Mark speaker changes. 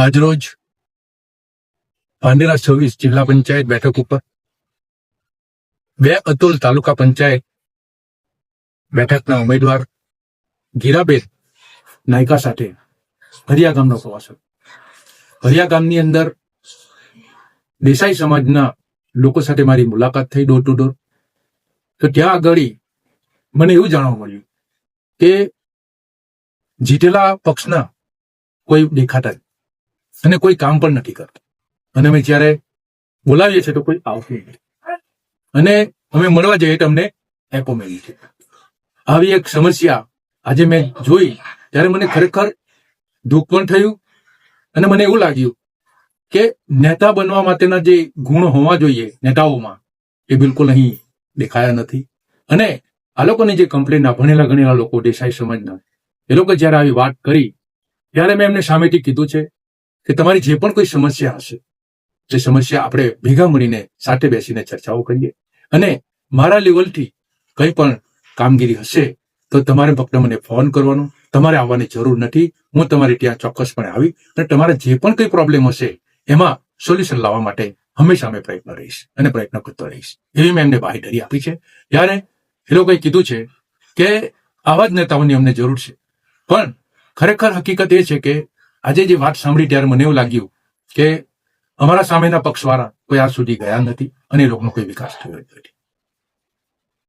Speaker 1: આજરોજ પાંડેરા 26 જિલ્લા પંચાયત બેઠક ઉપર બે અતુલ તાલુકા પંચાયત બેઠકના ઉમેદવાર ગીરાબેન નાયકા સાથે હરિયા ગામનો પ્રવાસ હતો. હરિયા ગામની અંદર દેસાઈ સમાજના લોકો સાથે મારી મુલાકાત થઈ ડોર ટુ ડોર. તો ત્યાં આગળ મને એવું જાણવા મળ્યું કે જીતેલા પક્ષના કોઈ દેખાતા અને કોઈ કામ પણ નથી કરતું, અને અમે જ્યારે બોલાવીએ છીએ તો કોઈ આવતું નથી, અને અમે મળવા જઈએ તો અમને એપોઇન્ટમેન્ટ છે. આવી એક સમસ્યા આજે મેં જોઈ ત્યારે મને ખરેખર દુઃખ પણ થયું, અને મને એવું લાગ્યું કે નેતા બનવા માટેના જે ગુણ હોવા જોઈએ નેતાઓમાં એ બિલકુલ અહીં દેખાયા નથી. અને આ લોકોની જે કમ્પ્લેન ભણેલા ગણેલા લોકો દેસાઈ સમાજના એ લોકો જયારે આવી વાત કરી ત્યારે મેં એમને સામેથી કીધું છે કે તમારી જે પણ કોઈ સમસ્યા હશે જે સમસ્યા આપણે ભેગા મળીને સાથે બેસીને ચર્ચાઓ કરીએ, અને મારા લેવલથી કંઈ પણ કામગીરી હશે તો તમારે ફક્ત મને ફોન કરવાનો, તમારે આવવાની જરૂર નથી. હું તમારે ત્યાં ચોક્કસપણે આવી અને તમારે જે પણ કંઈ પ્રોબ્લેમ હશે એમાં સોલ્યુશન લાવવા માટે હંમેશા અમે પ્રયત્ન રહીશ અને પ્રયત્ન કરતો રહીશ, એવી મેં એમને બાંહેધરી આપી છે. ત્યારે એ લોકોએ કીધું છે કે આવા જ નેતાઓની અમને જરૂર છે. પણ ખરેખર હકીકત એ છે કે આજે જે વાત સાંભળી ત્યારે મને એવું લાગ્યું કે અમારા સામેના પક્ષવાળા કોઈ આજ સુધી ગયા નથી અને એ લોકોનો કોઈ વિકાસ થયો નથી.